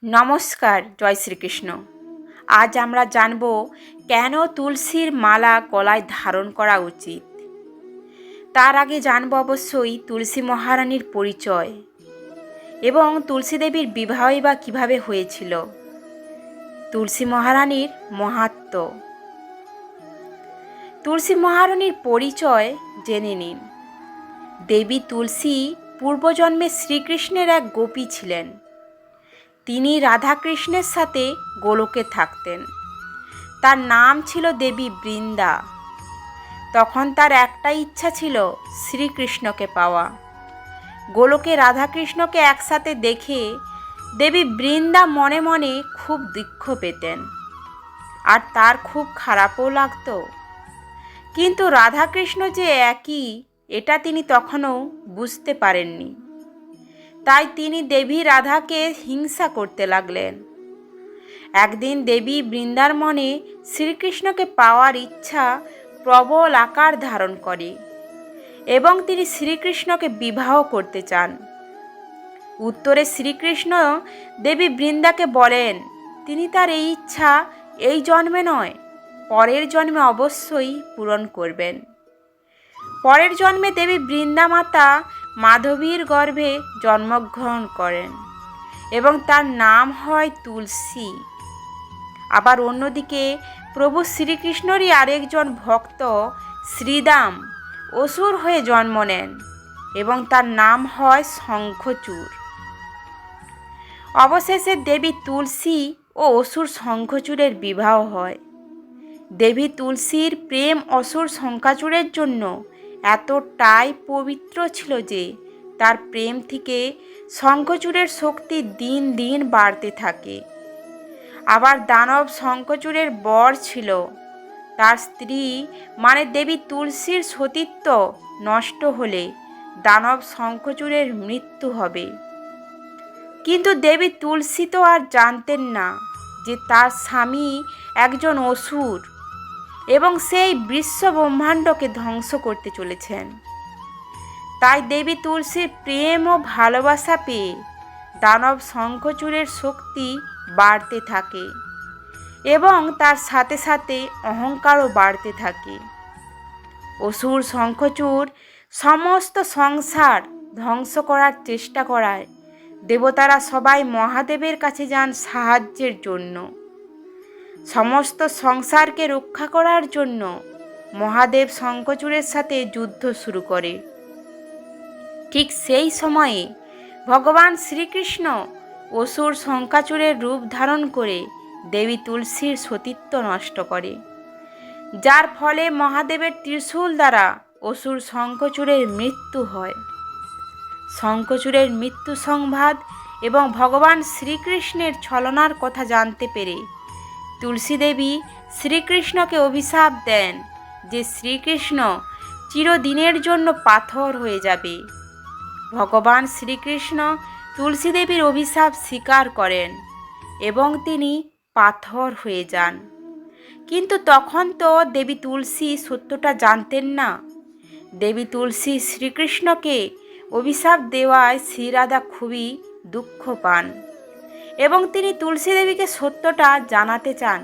নমস্কার, জয় শ্রীকৃষ্ণ। আজ আমরা জানব কেন তুলসীর মালা গলায় ধারণ করা উচিত। তার আগে জানব অবশ্যই তুলসী মহারানীর পরিচয় এবং তুলসী দেবীর বিবাহই বা কীভাবে হয়েছিল। তুলসী মহারানীর মাহাত্ম্য। তুলসী মহারানীর পরিচয় জেনে নিন। দেবী তুলসী পূর্বজন্মে শ্রীকৃষ্ণের এক গোপী ছিলেন। তিনি রাধাকৃষ্ণের সাথে গোলকে থাকতেন। তার নাম ছিল দেবী বৃন্দা। তখন তার একটা ইচ্ছা ছিল শ্রীকৃষ্ণকে পাওয়া। গোলকে রাধাকৃষ্ণকে একসাথে দেখে দেবী বৃন্দা মনে মনে খুব দুঃখ পেতেন, আর তার খুব খারাপও লাগতো। কিন্তু রাধাকৃষ্ণ যে একই, এটা তিনি তখনও বুঝতে পারেননি। তাই তিনি দেবী রাধাকে হিংসা করতে লাগলেন। একদিন দেবী বৃন্দার মনে শ্রীকৃষ্ণকে পাওয়ার ইচ্ছা প্রবল আকার ধারণ করে এবং তিনি শ্রীকৃষ্ণকে বিবাহ করতে চান। উত্তরে শ্রীকৃষ্ণ দেবী বৃন্দাকে বলেন তিনি তার এই ইচ্ছা এই জন্মে নয়, পরের জন্মে অবশ্যই পূরণ করবেন। পরের জন্মে দেবী বৃন্দা মাতা মাধবীর গর্ভে জন্মগ্রহণ করেন এবং তার নাম হয় তুলসী। আবার অন্যদিকে প্রভু শ্রীকৃষ্ণরই আরেকজন ভক্ত শ্রীদাম অসুর হয়ে জন্ম নেন এবং তার নাম হয় শঙ্খচূড়। অবশেষে দেবী তুলসী ও অসুর শঙ্খচূড়ের বিবাহ হয়। দেবী তুলসীর প্রেম অসুর শঙ্খচূড়ের জন্য এতটাই পবিত্র ছিল যে তার প্রেম থেকে শঙ্খচূড়ের শক্তি দিন দিন বাড়তে থাকে। আবার দানব শঙ্খচূড়ের বর ছিল তার স্ত্রী মানে দেবী তুলসীর সতীত্ব নষ্ট হলে দানব শঙ্খচূড়ের মৃত্যু হবে। কিন্তু দেবী তুলসী তো আর জানতেন না যে তার স্বামী একজন অসুর এবং সেই বিশ্ব ব্রহ্মাণ্ডকে ধ্বংস করতে চলেছেন। তাই দেবী তুলসীর প্রেম ও ভালোবাসা পেয়ে দানব শঙ্খচূড়ের শক্তি বাড়তে থাকে এবং তার সাথে সাথে অহংকারও বাড়তে থাকে। অসুর শঙ্খচূড় সমস্ত সংসার ধ্বংস করার চেষ্টা করায় দেবতারা সবাই মহাদেবের কাছে যান সাহায্যের জন্য। সমস্ত সংসারকে রক্ষা করার জন্য মহাদেব শঙ্খচূড়ের সাথে যুদ্ধ শুরু করে। ঠিক সেই সময়ে ভগবান শ্রীকৃষ্ণ অসুর শঙ্খচূড়ের রূপ ধারণ করে দেবী তুলসীর সতীত্ব নষ্ট করে, যার ফলে মহাদেবের ত্রিশূল দ্বারা অসুর শঙ্খচূড়ের মৃত্যু হয়। শঙ্খচূড়ের মৃত্যু সংবাদ এবং ভগবান শ্রীকৃষ্ণের ছলনার কথা জানতে পেরে তুলসী দেবী শ্রীকৃষ্ণকে অভিশাপ দেন যে শ্রীকৃষ্ণ চিরদিনের জন্য পাথর হয়ে যাবে। ভগবান শ্রীকৃষ্ণ তুলসী দেবীর অভিশাপ স্বীকার করেন এবং তিনি পাথর হয়ে যান। কিন্তু তখন তো দেবী তুলসী সত্যটা জানতেন না। দেবী তুলসী শ্রীকৃষ্ণকে অভিশাপ দেওয়ায় শ্রীরাধা খুবই দুঃখ পান এবং তিনি তুলসী দেবীকে সত্যটা জানাতে চান।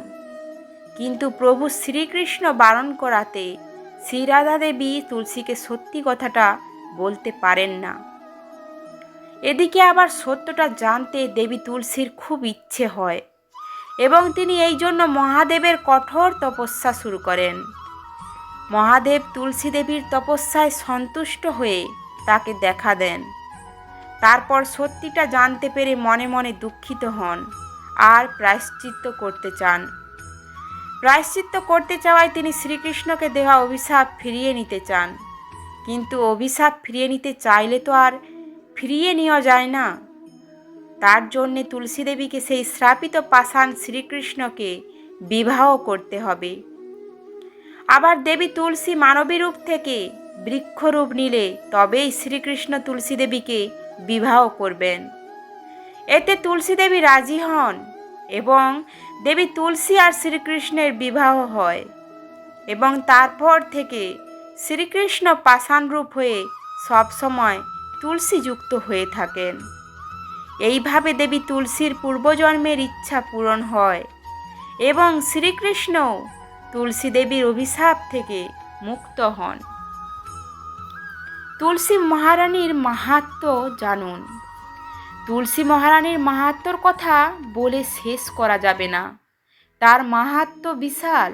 কিন্তু প্রভু শ্রীকৃষ্ণ বারণ করাতে শ্রীরাধা দেবী তুলসীকে সত্যি কথাটা বলতে পারেন না। এদিকে আবার সত্যটা জানতে দেবী তুলসীর খুব ইচ্ছে হয় এবং তিনি এই জন্য মহাদেবের কঠোর তপস্যা শুরু করেন। মহাদেব তুলসী দেবীর তপস্যায় সন্তুষ্ট হয়ে তাকে দেখা দেন। তারপর সত্যিটা জানতে পেরে মনে মনে দুঃখিত হন আর প্রায়শ্চিত্ত করতে চান। প্রায়শ্চিত্ত করতে চাওয়ায় তিনি শ্রীকৃষ্ণকে দেওয়া অভিশাপ ফিরিয়ে নিতে চান। কিন্তু অভিশাপ ফিরিয়ে নিতে চাইলে তো আর ফিরিয়ে নেওয়া যায় না। তার জন্যে তুলসী দেবীকে সেই শ্রাপিত পাষাণ শ্রীকৃষ্ণকে বিবাহ করতে হবে। আবার দেবী তুলসী মানবী রূপ থেকে বৃক্ষরূপ নিলে তবেই শ্রীকৃষ্ণ তুলসী দেবীকে বিবাহ করবেন। এতে তুলসী দেবী রাজি হন এবং দেবী তুলসী আর শ্রীকৃষ্ণের বিবাহ হয় এবং তারপর থেকে শ্রীকৃষ্ণ পাষাণ রূপ হয়ে সবসময় তুলসীযুক্ত হয়ে থাকেন। এইভাবে দেবী তুলসীর পূর্বজন্মের ইচ্ছা পূরণ হয় এবং শ্রীকৃষ্ণ তুলসী দেবীর অভিশাপ থেকে মুক্ত হন। তুলসী মহারানীর মাহাত্ম্য জানুন। তুলসী মহারানীর মাহাত্ম্যর কথা বলে শেষ করা যাবে না। তার মাহাত্ম্য বিশাল।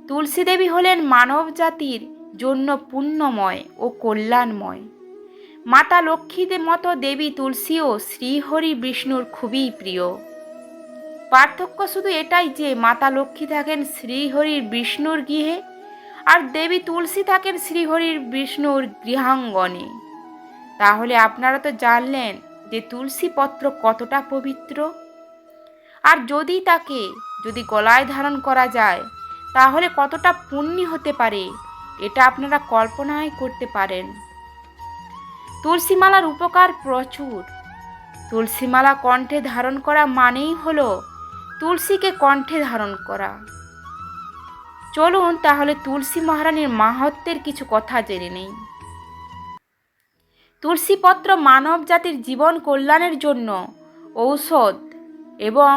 তুলসী দেবী হলেন মানব জাতির জন্য পুণ্যময় ও কল্যাণময়। মাতা লক্ষ্মীদের মতো দেবী তুলসীও শ্রীহরি বিষ্ণুর খুবই প্রিয়। পার্থক্য শুধু এটাই যে মাতা লক্ষ্মী থাকেন শ্রীহরির বিষ্ণুর গৃহে আর দেবী তুলসী থাকেন শ্রীহরির বিষ্ণুর গৃহাঙ্গনে। তাহলে আপনারা তো জানলেন যে তুলসী পত্র কতটা পবিত্র। আর যদি গলায় ধারণ করা যায় তাহলে কতটা পুণ্য হতে পারে এটা আপনারা কল্পনাই করতে পারেন। তুলসীমালার উপকার প্রচুর। তুলসীমালা কণ্ঠে ধারণ করা মানেই হলো তুলসীকে কণ্ঠে ধারণ করা। চলুন তাহলে তুলসী মহারানীর মাহাত্ম্যের কিছু কথা জেনে নেই। তুলসী পত্র মানব জাতির জীবন কল্যাণের জন্য ঔষধ এবং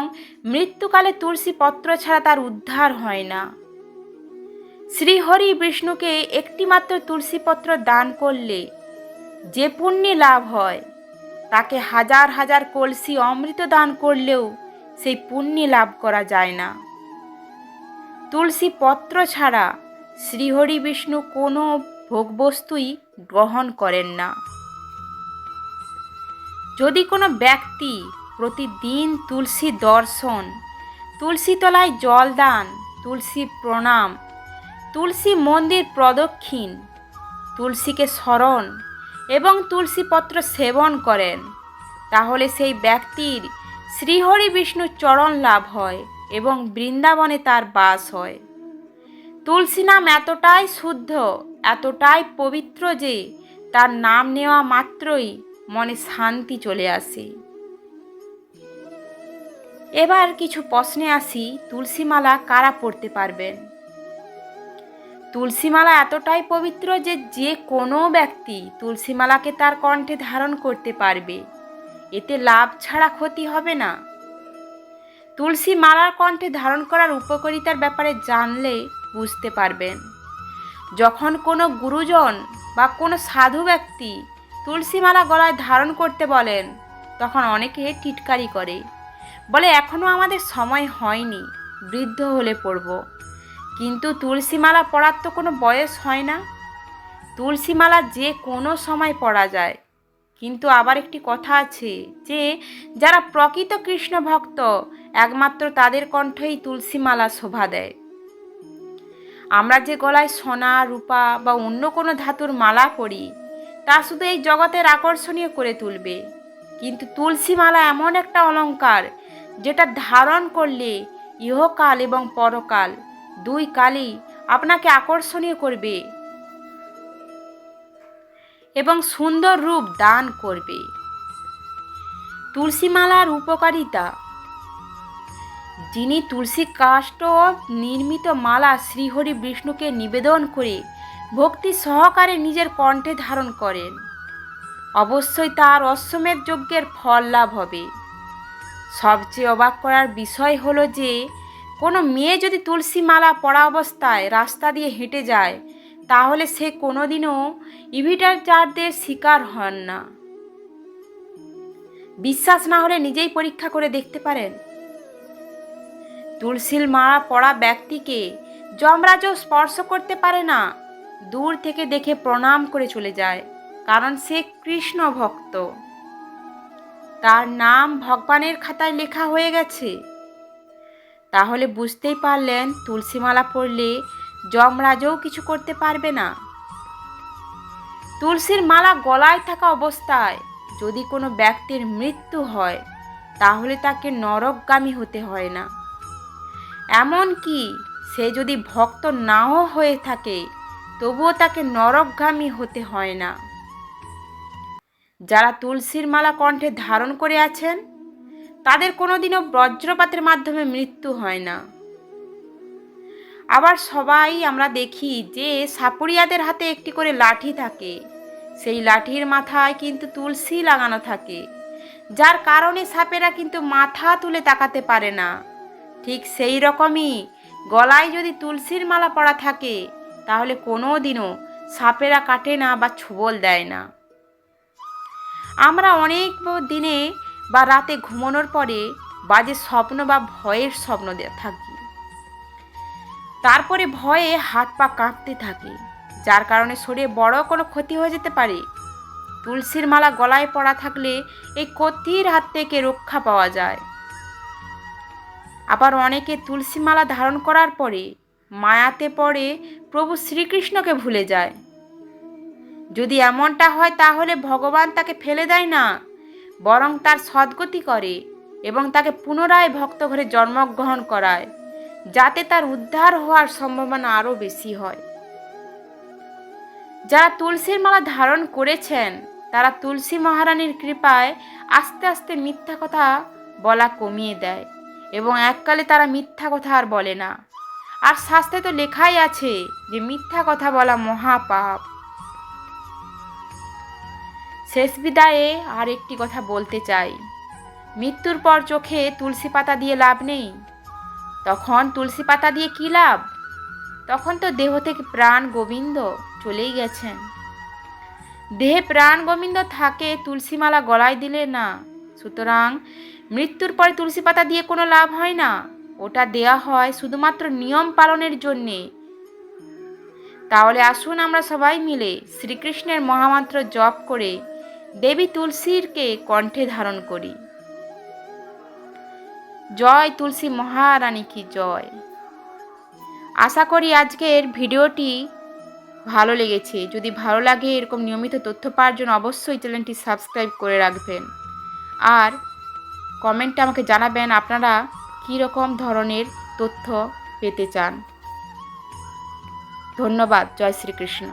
মৃত্যুকালে তুলসী পত্র ছাড়া তার উদ্ধার হয় না। শ্রীহরি বিষ্ণুকে একটিমাত্র তুলসী পত্র দান করলে যে পুণ্য লাভ হয় তাকে হাজার হাজার কলসি অমৃত দান করলেও সেই পুণ্য লাভ করা যায় না। তুলসী পত্র ছাড়া শ্রীহরি বিষ্ণু কোনো ভোগবস্তুই গ্রহণ করেন না। যদি কোনো ব্যক্তি প্রতিদিন তুলসী দর্শন, তুলসী তলায় জলদান, তুলসী প্রণাম, তুলসী মন্দির প্রদক্ষিণ, তুলসীকে স্মরণ এবং তুলসী পত্র সেবন করেন তাহলে সেই ব্যক্তির শ্রীহরি বিষ্ণুর চরণ লাভ হয় এবং বৃন্দাবনে তার বাস হয়। তুলসী নাম এতটাই শুদ্ধ, এতটাই পবিত্র যে তার নাম নেওয়া মাত্রই মনে শান্তি চলে আসে। এবার কিছু প্রশ্নে আসি, তুলসীমালা কারা পড়তে পারবেন? তুলসীমালা এতটাই পবিত্র যে যে কোনো ব্যক্তি তুলসীমালাকে তার কণ্ঠে ধারণ করতে পারবে। এতে লাভ ছাড়া ক্ষতি হবে না। তুলসী মালার কণ্ঠে ধারণ করার উপকারিতার ব্যাপারে জানলে বুঝতে পারবেন। যখন কোনো গুরুজন বা কোনো সাধু ব্যক্তি তুলসী মালা গলায় ধারণ করতে বলেন তখন অনেকে টিটকারি করে, বলে এখনও আমাদের সময় হয়নি, বৃদ্ধ হলে পড়ব। কিন্তু তুলসী মালা পড়ার তো কোনো বয়স হয় না। তুলসী মালা যে কোনো সময় পড়া যায়। কিন্তু আবার একটি কথা আছে যে যারা প্রকৃত কৃষ্ণ ভক্ত একমাত্র তাদের কণ্ঠেই তুলসী মালা শোভা দেয়। আমরা যে গলায় সোনা, রূপা বা অন্য কোনো ধাতুর মালা পরি তা শুধু এই জগতের আকর্ষণীয় করে তুলবে, কিন্তু তুলসী মালা এমন একটা অলংকার যেটা ধারণ করলে ইহকাল এবং পরকাল দুই কালই আপনাকে আকর্ষণীয় করবে এবং সুন্দর রূপ দান করবে। তুলসী মালার উপকারিতা। যিনি তুলসী কাষ্ঠ নির্মিত মালা শ্রীহরি বিষ্ণুকে নিবেদন করে ভক্তি সহকারে নিজের কণ্ঠে ধারণ করেন অবশ্যই তার অশ্বমেধ যজ্ঞের ফল লাভ হবে। সবচেয়ে অবাক করার বিষয় হলো যে কোনো মেয়ে যদি তুলসী মালা পরা অবস্থায় রাস্তা দিয়ে হেঁটে যায় তাহলে সে কোনোদিনও ইভিটারদের শিকার হন না। বিশ্বাস না হলে নিজেই পরীক্ষা করে দেখতে পারেন। তুলসীর মালা পরা ব্যক্তিকে যমরাজও স্পর্শ করতে পারে না, দূর থেকে দেখে প্রণাম করে চলে যায়, কারণ সে কৃষ্ণ ভক্ত। তার নাম ভগবানের খাতায় লেখা হয়ে গেছে। তাহলে বুঝতেই পারলেন তুলসী মালা পরলে যমরাজও কিছু করতে পারবে না। তুলসীর মালা গলায় থাকা অবস্থায় যদি কোনো ব্যক্তির মৃত্যু হয় তাহলে তাকে নরকগামী হতে হয় না। এমনকি সে যদি ভক্ত নাও হয়ে থাকে তবুও তাকে নরকগামী হতে হয় না। যারা তুলসীর মালা কণ্ঠে ধারণ করে আছেন তাদের কোনোদিনও বজ্রপাতের মাধ্যমে মৃত্যু হয় না। আবার সবাই আমরা দেখি যে সাপুরিয়াদের হাতে একটি করে লাঠি থাকে, সেই লাঠির মাথায় কিন্তু তুলসী লাগানো থাকে, যার কারণে সাপেরা কিন্তু মাথা তুলে তাকাতে পারে না। ঠিক সেই রকমই গলায় যদি তুলসীর মালা পরা থাকে তাহলে কোনো দিনও সাপেরা কাটে না বা ছোবল দেয় না। আমরা অনেক দিনে বা রাতে ঘুমানোর পরে বাজে স্বপ্ন বা ভয়ের স্বপ্ন থাকি, তারপরে ভয়ে হাত পা কাঁপতে থাকে, যার কারণে শরীরে বড় কোনো ক্ষতি হয়ে যেতে পারে। তুলসীর মালা গলায় পড়া থাকলে এই ক্ষতির হাত থেকে রক্ষা পাওয়া যায়। আবার অনেকে তুলসী মালা ধারণ করার পরে মায়াতে পড়ে প্রভু শ্রীকৃষ্ণকে ভুলে যায়। যদি এমনটা হয় তাহলে ভগবান তাকে ফেলে দেয় না, বরং তার সদ্গতি করে এবং তাকে পুনরায় ভক্ত ঘরে জন্মগ্রহণ করায়, যাতে তার উদ্ধার হওয়ার সম্ভাবনা আরও বেশি হয়। যারা তুলসীর মালা ধারণ করেছেন তারা তুলসী মহারানীর কৃপায় আস্তে আস্তে মিথ্যা কথা বলা কমিয়ে দেয় এবং এককালে তারা মিথ্যা কথা আর বলে না। আর শাস্ত্রে তো লেখাই আছে যে মিথ্যা কথা বলা মহাপাপ। শেষ বিদায়ে আর একটি কথা বলতে চাই, মৃত্যুর পর চোখে তুলসী পাতা দিয়ে লাভ নেই। তখন তুলসী পাতা দিয়ে কী লাভ? তখন তো দেহ থেকে প্রাণ গোবিন্দ চলেই গেছেন। দেহে প্রাণ গোবিন্দ থাকে তুলসী মালা গলায় দিলে না। সুতরাং মৃত্যুর পরে তুলসী পাতা দিয়ে কোনো লাভ হয় না, ওটা দেয়া হয় শুধুমাত্র নিয়ম পালনের জন্যে। তাহলে আসুন আমরা সবাই মিলে শ্রীকৃষ্ণের মহামন্ত্র জপ করে দেবী তুলসীকে কণ্ঠে ধারণ করি। জয় তুলসী মহারানী কি জয়। আশা করি আজকের ভিডিওটি ভালো লেগেছে। যদি ভালো লাগে এরকম নিয়মিত তথ্য পাওয়ার জন্য অবশ্যই চ্যানেলটি সাবস্ক্রাইব করে রাখবেন আর কমেন্টে আমাকে জানাবেন আপনারা কী রকম ধরনের তথ্য পেতে চান। ধন্যবাদ। জয় শ্রীকৃষ্ণ।